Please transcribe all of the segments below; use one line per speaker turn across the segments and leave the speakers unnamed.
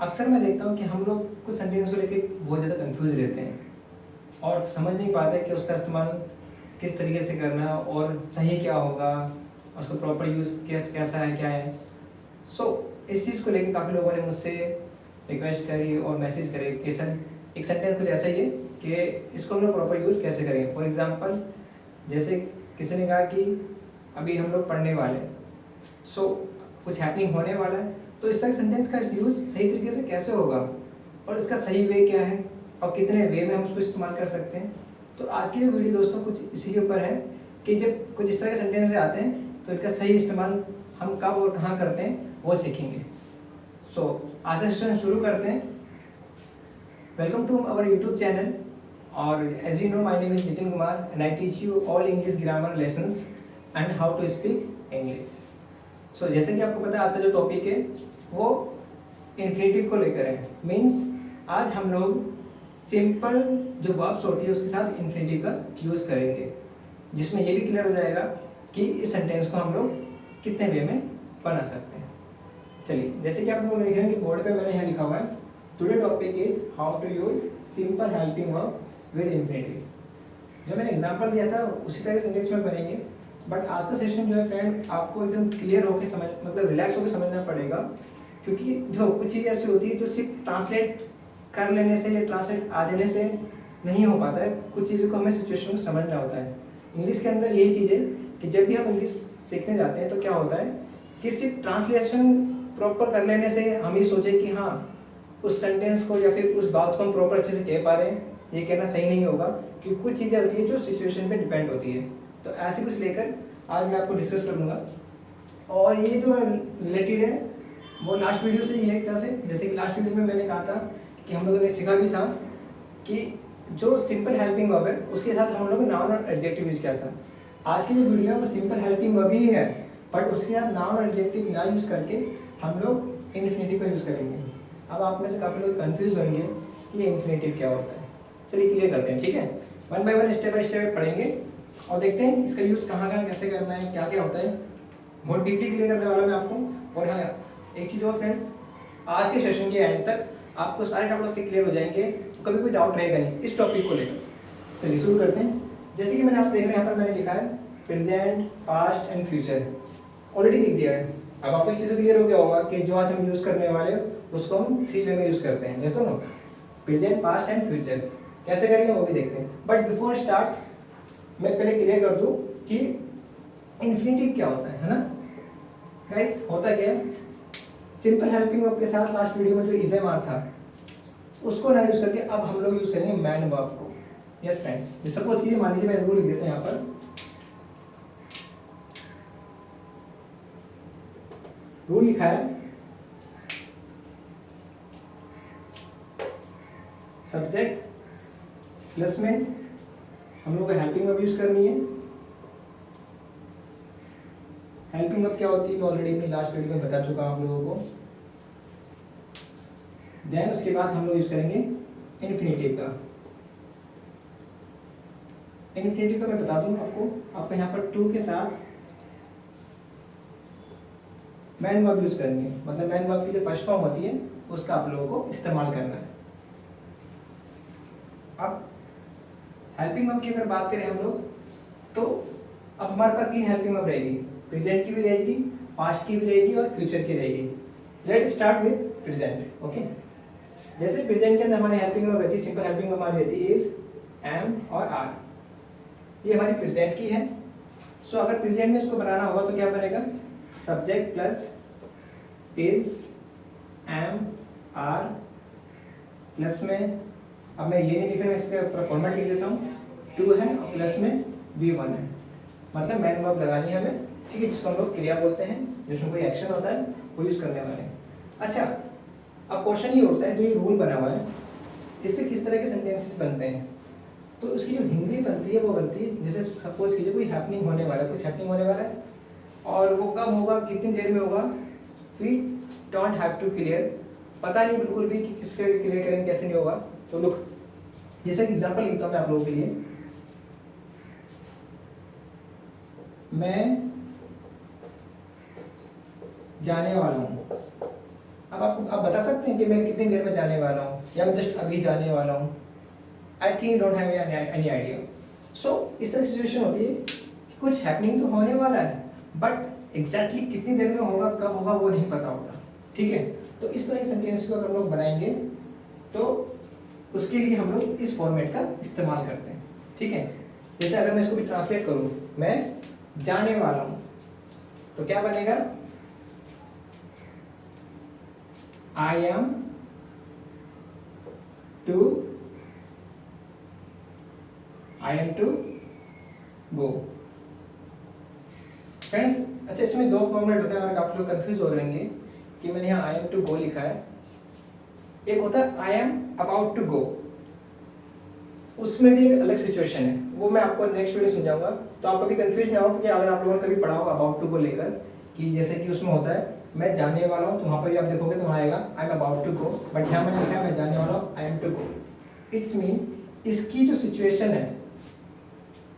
अक्सर मैं देखता हूँ कि हम लोग कुछ सेंटेंस को लेके बहुत ज़्यादा कंफ्यूज रहते हैं और समझ नहीं पाते कि उसका इस्तेमाल किस तरीके से करना है और सही क्या होगा, उसका प्रॉपर यूज़ कैसा है, क्या है। इस चीज़ को लेके काफ़ी लोगों ने मुझसे रिक्वेस्ट करी और मैसेज करे कि सर एक सेंटेंस कुछ ऐसा ही है कि इसको हम लोग प्रॉपर यूज़ कैसे करें। फॉर एग्जांपल जैसे किसी ने कहा कि अभी हम लोग पढ़ने वाले हैं, कुछ हैपनिंग होने वाला है, तो इस तरह सेंटेंस का यूज़ सही तरीके से कैसे होगा और इसका सही वे क्या है और कितने वे में हम उसको इस्तेमाल कर सकते हैं। तो आज की जो वीडियो दोस्तों कुछ इसी के ऊपर है कि जब कुछ इस तरह के सेंटेंस आते हैं तो इनका सही इस्तेमाल हम कब और कहाँ करते हैं वो सीखेंगे। आज का सेशन शुरू करते हैं। Welcome to our YouTube channel और as you know my name is Nitin Kumar and I teach you all English grammar lessons and how to speak English. जैसे कि आपको पता है आज का जो टॉपिक है वो इन्फिनेटिव को लेकर है। मीन्स आज हम लोग सिंपल जो वर्ब्स होती है उसके साथ इन्फिनेटिव का यूज़ करेंगे, जिसमें ये भी क्लियर हो जाएगा कि इस सेंटेंस को हम लोग कितने वे में बना सकते हैं। चलिए, जैसे कि आप लोग देख रहे हैं कि बोर्ड पे मैंने यहाँ लिखा हुआ है today topic is how to use simple helping verb with infinitive. जो मैंने एग्जांपल दिया था उसी तरह के सेंटेंस में बनेंगे, बट आज का सेशन जो है फ्रेंड आपको एकदम क्लियर होकर समझ मतलब रिलैक्स होकर समझना पड़ेगा, क्योंकि जो कुछ चीज़ें ऐसी होती है जो सिर्फ ट्रांसलेट कर लेने से या ट्रांसलेट आ जाने से नहीं हो पाता है। कुछ चीज़ों को हमें सिचुएशन को समझना होता है। इंग्लिश के अंदर यही चीज़ है कि जब भी हम इंग्लिश सीखने जाते हैं तो क्या होता है कि सिर्फ ट्रांसलेशन प्रॉपर कर लेने से हम ये सोचे कि हाँ उस सेंटेंस को या फिर उस बात को हम प्रॉपर अच्छे से कह पा रहे हैं, ये कहना सही नहीं होगा, क्योंकि कुछ चीज़ें होती है जो सिचुएशन पे डिपेंड होती है। तो ऐसे कुछ लेकर आज मैं आपको डिस्कस करूँगा और ये जो रिलेटेड है वो लास्ट वीडियो से ही है एक तरह से। जैसे कि लास्ट वीडियो में मैंने कहा था कि हम लोगों ने सीखा भी था कि जो सिंपल हेल्पिंग वर्ब है उसके साथ हम लोग नाउन और एडजेक्टिव यूज़ किया था। आज की जो वीडियो है वो सिंपल हेल्पिंग वर्ब ही है, बट उसके साथ नाउन और एडजेक्टिव ना यूज़ करके हम लोग इन्फिनेटिव का यूज़ करेंगे। अब आप में से काफ़ी लोग कंफ्यूज होंगे कि ये इन्फिनेटिव क्या होता है। चलिए क्लियर करते हैं, ठीक है। One by one step by step पढ़ेंगे और देखते हैं इसका यूज़ कहाँ कहाँ कैसे करना है, क्या क्या होता है। बहुत डीपली क्लियर करने वाला मैं आपको। और हाँ एक चीज़ और फ्रेंड्स, आज के सेशन के एंड तक आपको सारे डाउट आपके क्लियर हो जाएंगे, कभी कोई डाउट रहेगा नहीं इस टॉपिक को लेकर। चलिए शुरू करते हैं। जैसे कि मैंने आप देख रहे हैं यहाँ पर मैंने लिखा है present, past and future, already लिख दिया है। अब आपको एक चीज़ क्लियर हो गया होगा कि जो आज हम यूज़ करने वाले उसको हम 3 वे में यूज़ करते हैं। जैसे ना प्रेजेंट, पास्ट एंड फ्यूचर कैसे करेंगे वो भी देखते हैं। बट बिफोर स्टार्ट मैं पहले क्लियर कर दूँ कि इन्फिनेटिव क्या होता है ना गाइस। होता क्या है, सिंपल हेल्पिंग वर्ब के साथ लास्ट वीडियो में जो इज एम आर था उसको ना यूज करके अब हम लोग यूज करेंगे मैन वर्ब को। यस फ्रेंड्स, सपोज कीजिए मान लीजिए मैं रूल लिख देता हूं यहाँ पर। रूल लिखा है सब्जेक्ट प्लस में हम लोग को हेल्पिंग वर्ब यूज करनी है। हेल्पिंग वर्ब क्या होती है मैं ऑलरेडी अपनी लास्ट वीडियो में बता चुका हूं आप लोगों को। देन उसके बाद हम लोग यूज करेंगे इन्फिनेटिव का। इन्फिनेटिव का मैं बता दूं आपको यहाँ पर टू के साथ मैन वर्ब यूज करनी है। मतलब मैन वर्ब की जो फर्स्ट फॉर्म होती है उसका आप लोगों को इस्तेमाल करना है। अब हेल्पिंग वर्ब की अगर बात करें हम लोग तो अब हमारे पास 3 हेल्पिंग वर्ब रहेगी। प्रेजेंट की भी रहेगी, पास्ट की भी रहेगी और फ्यूचर की रहेगी। Let start with present. Okay, जैसे प्रेजेंट के अंदर हमारी हेल्पिंग वर्ब रहती है, सिंपल हेल्पिंग वर्ब हमारी रहती है इज, एम और आर। ये हमारी प्रेजेंट की है। अगर प्रेजेंट में इसको बनाना होगा तो क्या बनेगा, subject plus is, am, are plus में, अब मैं ये नहीं लिख रहा, मैं इसका ऊपर फॉर्मेट लिख देता हूँ, 2 है और प्लस में V1 है। मतलब मैन वर्ब लगानी है हमें, ठीक है, जिसको हम लोग क्रिया बोलते हैं, जिसमें कोई एक्शन होता है वो यूज करने वाले हैं। अच्छा, अब क्वेश्चन ये उठता है जो ये रूल बना हुआ है इससे किस तरह के सेंटेंसेस बनते हैं। तो उसकी जो हिंदी बनती है वो बनती है जैसे सपोज कीजिए कोई हैपनिंग होने वाला है, कुछ हैपनिंग होने वाला है और वो कब होगा, कितनी देर में होगा, we don't have to clear, पता नहीं बिल्कुल भी कि किससे क्लियर करेंगे कैसे नहीं होगा। तो लुक, जैसे एग्जांपल लिखता हूँ मैं आप लोगों के लिए, मैं जाने वाला हूँ, अब आप बता सकते हैं कि मैं कितनी देर में जाने वाला हूँ या मैं जस्ट अभी जाने वाला हूँ? I think don't have any idea. So इस तरह की सिचुएशन होती है कि कुछ हैपनिंग तो होने वाला है, बट एग्जैक्टली कितनी देर में होगा, कब होगा, वो नहीं पता होता। ठीक है, तो इस तरह की सेंटेंस को अगर लोग बनाएंगे तो उसके लिए हम लोग इस फॉर्मेट का इस्तेमाल करते हैं। ठीक है, जैसे अगर मैं इसको भी ट्रांसलेट करूँ, मैं जाने वाला हूँ, तो क्या बनेगा? I am to go. Friends, अच्छा इसमें दो फॉर्मेट होते हैं, अगर आप लोग कंफ्यूज हो रहेंगे कि मैंने यहाँ आई एम टू गो लिखा है। एक होता है I am about to go, उसमें भी एक अलग सिचुएशन है, वो मैं आपको नेक्स्ट वीडियो समझाऊंगा, तो आप कभी कंफ्यूज ना हो। क्योंकि अगर आप लोगों ने कभी पढ़ा हो अबाउट टू को लेकर कि जैसे कि उसमें होता है मैं जाने वाला हूँ, तो वहाँ पर भी आप देखोगे तो वहाँ आएगा I am about to go, but यहाँ मैंने लिखा है मैं जाने वाला हूँ, I am to go. It's mean इसकी जो सिचुएशन है,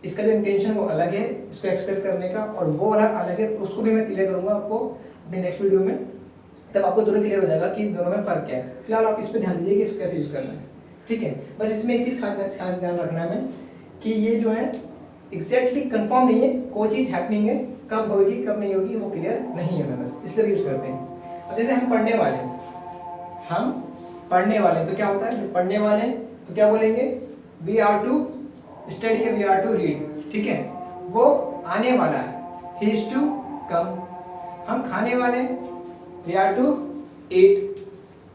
इसका जो इंटेंशन वो अलग है इसको एक्सप्रेस करने का, और वो वाला अलग है, उसको भी मैं क्लियर करूंगा आपको अपने नेक्स्ट वीडियो में, तब आपको दोनों क्लियर हो जाएगा कि दोनों में फर्क क्या है। फिलहाल आप इस पर ध्यान दीजिए कि इसको कैसे यूज करना है। ठीक है, बस इसमें एक चीज खास ध्यान रखना है हमें कि ये जो है एग्जैक्टली कंफर्म नहीं है, कोई चीज हैपनिंग है, कब होगी कब नहीं होगी वो क्लियर नहीं है, बस इसलिए यूज करते हैं। अब जैसे हम पढ़ने वाले तो क्या होता है, पढ़ने वाले तो क्या बोलेंगे? वी आर टू स्टडी या वी आर टू रीड। ठीक है, वो आने वाला है, ही इज टू कम। हम खाने वाले, we are to eat.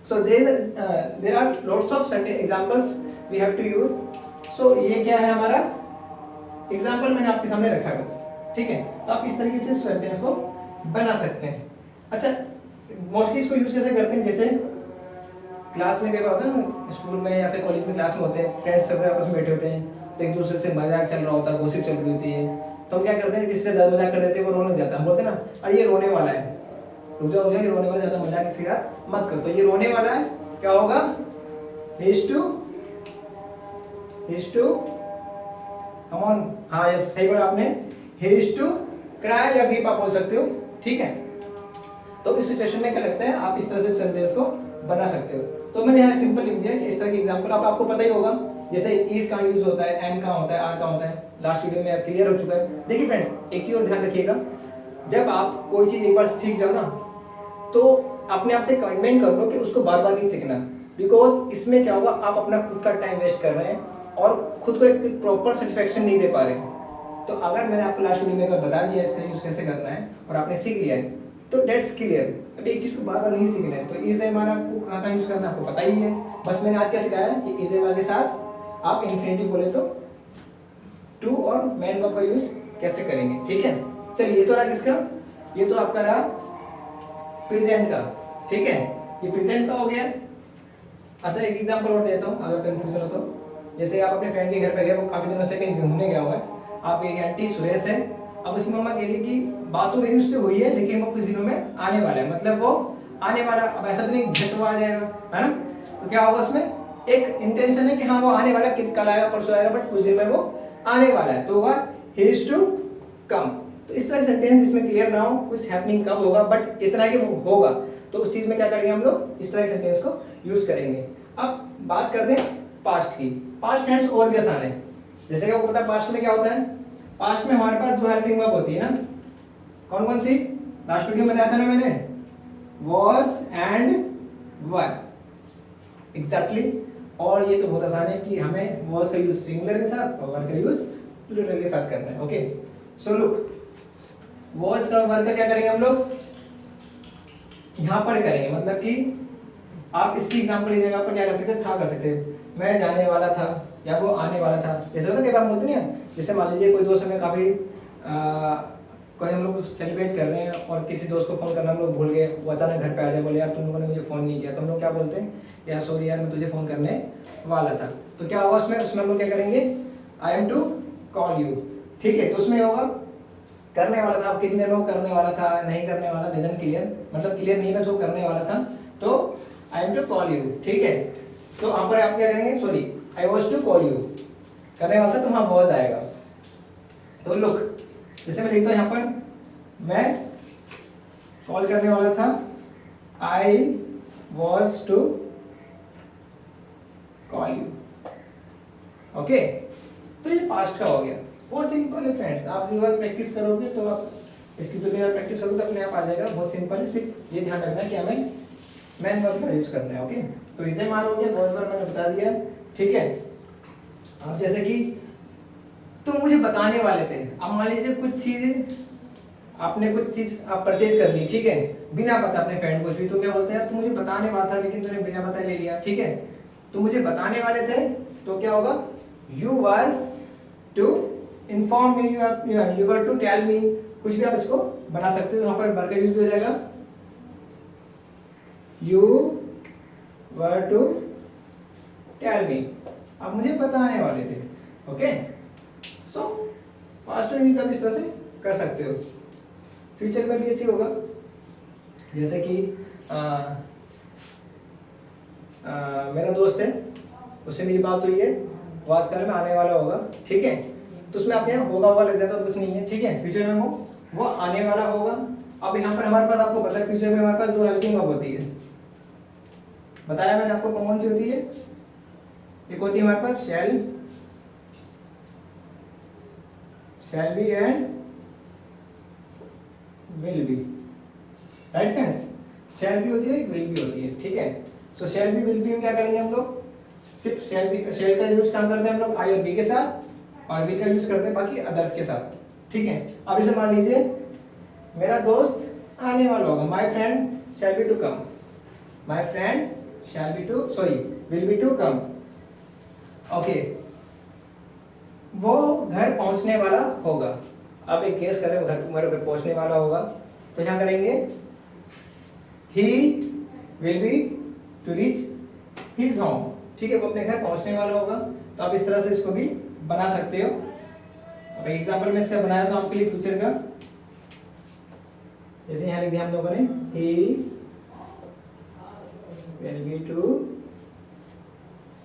So there are lots of examples we have to use. So ये क्या है हमारा एग्जांपल, मैंने आपके सामने रखा है बस। ठीक है, तो आप इस तरीके से सेंटेंस को बना सकते हैं। अच्छा, मोस्टली इसको यूज कैसे करते हैं? जैसे क्लास में कई बार होता है ना, स्कूल में या फिर कॉलेज में क्लास में होते हैं, फ्रेंड्स सब आपस में बैठे होते हैं, तो एक दूसरे से मजाक चल रहा होता है, गॉसिप चल रही होती है, तो हम क्या करते हैं, किसी से ज़्यादा मजाक कर देते हैं, वो रोने जाता है। हम बोलते हैं ना, अरे ये रोने वाला है, रुक जाओ, ये रोने वाला, ज़्यादा मजाक किसी का मत करो। तो ये रोने वाला है, क्या होगा? He is to come on, हाँ यस सही बोला आपने, ही इज टू क्राई या वीप आप बोल सकते हो। ठीक है, तो इस सिचुएशन में क्या लगता है, आप इस तरह से सेंटेंस को बना सकते हो। तो मैंने यहाँ सिंपल लिख दिया कि इस तरह की एग्जांपल आपको पता ही होगा, जैसे इज कहाँ यूज होता है, एम कहाँ होता है, आर कहाँ होता है, लास्ट वीडियो में क्लियर हो चुका है। देखिए फ्रेंड्स, एक चीज और ध्यान रखिएगा, जब आप कोई चीज एक बार सीख जाओ ना, तो अपने आप से कमिटमेंट कर लो कि उसको बार बार नहीं सीखना, बिकॉज इसमें क्या होगा, आप अपना खुद का टाइम वेस्ट कर रहे हैं और खुद को एक प्रॉपर सेटिस्फेक्शन नहीं दे पा रहे। तो अगर मैंने आपको लास्ट वीडियो में बता दिया इसका यूज कैसे करना है और आपने सीख लिया है, तो डेट्स क्लियर। अब एक चीज को बार बार नहीं सीखना है, तो इज एम आर आपको कहाँ यूज करना है आपको पता ही है। बस मैंने आज क्या सिखाया कि इज एम आर के साथ आप इन्फिनिटिव बोले तो टू और मैन वर्ब का यूज कैसे करेंगे। ठीक है, चलिए ये तो रहा किसका, ये तो आपका रहा प्रेजेंट का। ठीक है, ये प्रेजेंट का हो गया। अच्छा एक एग्जांपल और देता हूँ अगर कंफ्यूजन हो तो, जैसे आप अपने फ्रेंड के घर पे गए, वो काफी दिनों से कहीं घूमने गया हुआ है, आप एक आंटी सुरेश है, अब उसकी मम्मा कह रही है कि बात तो मेरी उससे हुई है लेकिन वो कुछ दिनों में आने वाला है, मतलब वो आने वाला। अब ऐसा तो नहीं झट वो आ जाएगा, है ना, तो क्या होगा उसमें एक इंटेंशन है कि हाँ वो आने वाला, कल आएगा परसों आएगा, बट कुछ दिन में वो आने वाला है, तो होगा ही इज टू कम। तो इस तरह सेंटेंस जिसमें क्लियर ना हो कुछ हैपनिंग कब होगा, बट इतना कि वो होगा, तो उस चीज में क्या करेंगे हम लोग, इस तरह के सेंटेंस को यूज करेंगे। अब बात करते हैं पास्ट की। पास्ट फ्रेंड्स और भी आसान है, जैसे कि आपको पता है पास्ट में क्या होता है, पास्ट में हमारे पास दो हेल्पिंग वर्ब होती है ना, कौन कौन सी, लास्ट वीडियो में बताया था ना मैंने, was एंड वर, एग्जैक्टली। और ये तो बहुत आसान है कि हमें was का यूज सिंगुलर के साथ और वर का यूज प्लूरल के साथ करना है। ओके, सो लुक, was का वर का क्या करेंगे हम लोग, यहां पर करेंगे, मतलब कि आप इसकी एग्जांपल की जगह पर क्या कर सकते हैं, था कर सकते हैं, मैं जाने वाला था या वो आने वाला था। जैसे होता है कई बार बोलते नहीं है, जैसे मान लीजिए कोई दोस्त हमें काफी कोई हम लोग सेलिब्रेट कर रहे हैं और किसी दोस्त को फोन करना हम लोग भूल गए, वो अचानक घर पे आ जाए, बोले यार तुम लोगों ने मुझे फोन नहीं किया, तो हम लोग क्या बोलते हैं, यार सॉरी यार मैं तुझे फोन करने वाला था। तो क्या होगा उसमें हम लोग क्या करेंगे, I am to call you. ठीक है, तो उसमें होगा करने वाला था, अब कितने लोग करने वाला था, नहीं करने वाला, डजंट क्लियर, मतलब क्लियर नहीं बस वो करने वाला था, तो I am to call you. ठीक है, तो यहाँ पर आप क्या करेंगे, sorry I was to call you, करने वाला था तो वहाँ वॉज आएगा। तो लुक, जैसे मैं लिखता हूँ यहाँ पर, मैं कॉल करने वाला था, आई was to call you. Okay, तो ये पास्ट का हो गया, बहुत सिंपल है फ्रेंड्स। आप एक बार प्रैक्टिस करोगे तो आप इसकी तो बार प्रैक्टिस करोगे तो अपने आप आ जाएगा, बहुत सिंपल है। सिर्फ ये ध्यान रखना है कि हमें मैन वर्ब का यूज करना है। ओके, तो इसे मान हो गया, बहुत बार मैंने बता दिया, ठीक है। अब जैसे कि तुम मुझे बताने वाले थे, अब मान लीजिए कुछ चीजें आपने कुछ चीज आप परचेज कर ली, ठीक है, बिना पता अपने फ्रेंड को भी, तो क्या बोलते हैं, तुम मुझे बताने वाला था लेकिन तूने बिना पता ले लिया, ठीक है। तुम मुझे बताने वाले थे तो क्या होगा, you were to inform me, you were to tell me, कुछ भी आप इसको बना सकते हो। यहाँ पर वर का यूज हो जाएगा, you were to tell me, आप मुझे बताने वाले थे। ओके, सो पास्ट में भी इस तरह से कर सकते हो, फ्यूचर में भी ऐसे होगा। जैसे कि मेरा दोस्त है, उससे मेरी बात हुई है, वो आजकल में आने वाला होगा, ठीक है। तो उसमें आपके यहाँ होगा होगा लग जाता है, कुछ नहीं है, ठीक है। फ्यूचर में वो आने वाला होगा। अब यहाँ पर हमारे पास आपको पता है फ्यूचर में हमारे पास दो हेल्पिंग वर्ब होती है, बताया मैंने आपको कौन सी होती है। एक होती है हमारे पास shall be and will be, right friends. Shall be होती है, विल बी होती है, ठीक है। So shall be will be में क्या करेंगे हम लोग, सिर्फ शैल का यूज काम करते हैं हम लोग आई और बी के साथ, और विल का यूज करते हैं बाकी अदर्स के साथ, ठीक है। अब इसे मान लीजिए मेरा दोस्त आने वाला होगा, my friend shall be to come, my friend shall be to sorry will be to come. Okay, वो घर पहुंचने वाला होगा। अब एक केस करें, घर पहुंचने वाला होगा, तो यहाँ करेंगे he will be to reach his home, ठीक है, वो अपने घर पहुंचने वाला होगा। तो आप इस तरह से इसको भी बना सकते हो। अब एग्जांपल में इसका बनाया तो आपके लिए फ्यूचर का, जैसे यहाँ लिख दिया हम लोगों ने, he will be to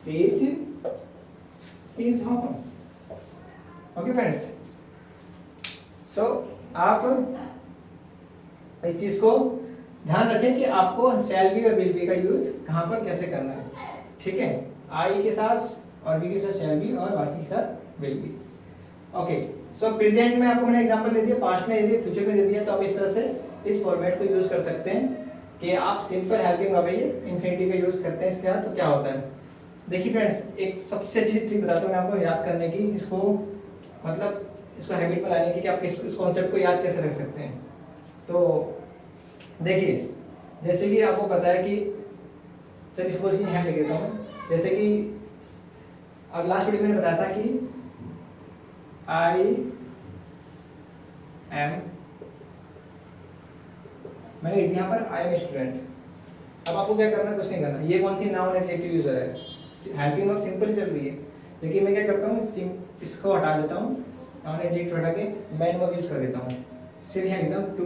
reach his home. Okay friends, so आप इस चीज को ध्यान रखें कि आपको शैल बी और विल बी का यूज कहां पर कैसे करना है, ठीक है। आई के साथ और बी के साथ शैल बी और बाकी के साथ will be. Okay, so present में आपको मैंने एग्जांपल दे दिया, पास्ट में दे दिया, फ्यूचर में दे दिया। तो आप इस तरह से इस फॉर्मेट को यूज कर सकते हैं कि आप सिंपल हेल्पिंग वर्ब है इंफिनिटिव का यूज करते हैं इसके साथ। तो क्या होता है, देखिए फ्रेंड्स, एक सबसे अच्छी ट्रिक बताता हूँ मैं आपको याद करने की, इसको मतलब इसको हैबिट में लाने की कि आप इस कॉन्सेप्ट को याद कैसे रख सकते हैं। तो देखिए, जैसे कि आपको पता है कि चलिए सपोज कि यहाँ लिख देता हूँ, जैसे कि अब लास्ट वीडियो में बताया था कि आई एम, मैंने लिख दिया यहाँ पर आई एम स्टूडेंट। अब आपको क्या करना है, कुछ नहीं करना। ये कौन सी नाउन एडजेक्टिव यूजर है, हेल्पिंग वर्ब सिंपल चल रही है, लेकिन मैं क्या करता हूँ, इसको हटा देता हूँ, नाउन एडजेक्टिव हटा के मैन वर्ब यूज कर देता हूँ। सिर्फ यहाँ लिखता हूँ to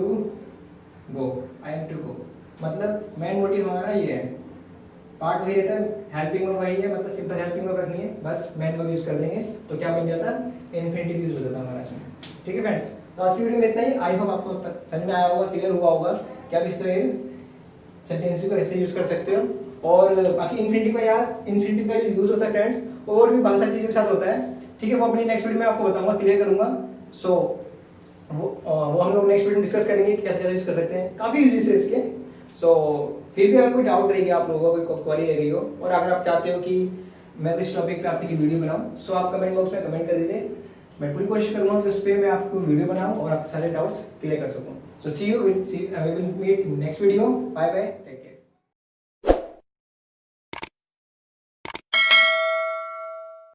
go, I am to go, मतलब मेन मोटिव हमारा ये है, पार्ट वही रहता है, हेल्पिंग वर्ब वही है, मतलब सिंपल हेल्पिंग वर्ब रखनी है, बस मेन वर्ब यूज कर देंगे तो क्या बन जाता है, इन्फिनिटिव यूज हो जाता है हमारा इसमें। ठीक है फ्रेंड्स, तो आज की वीडियो में इतना ही। आई होप आपको समझ में आया होगा, क्लियर हुआ होगा कि आप इस तरह सेंटेंस को ऐसे यूज कर सकते हो। और बाकी इन्फिनिटिव का याद, इन्फिनिटिव का जो यूज होता है फ्रेंड्स और भी बहुत सारी चीजों के साथ होता है, ठीक है, वो अपनी नेक्स्ट वीडियो में आपको बताऊंगा, क्लियर करूंगा। सो वो हम लोग नेक्स्ट वीडियो में डिस्कस करेंगे कि कैसे कैसे यूज कर सकते हैं, काफी यूजेस है इसके। सो फिर भी अगर कोई डाउट रहेगी आप लोगों को, कोई क्वेरी रह गई हो, और अगर आप चाहते हो कि मैं किस टॉपिक पे आपकी वीडियो बनाऊं, सो आप कमेंट बॉक्स में कमेंट कर दीजिए, मैं पूरी कोशिश करूंगा कि उस पर मैं आपको वीडियो बनाऊं और आपके सारे डाउट्स क्लियर कर सकूं। So see you, we will meet in next video, bye bye, take care.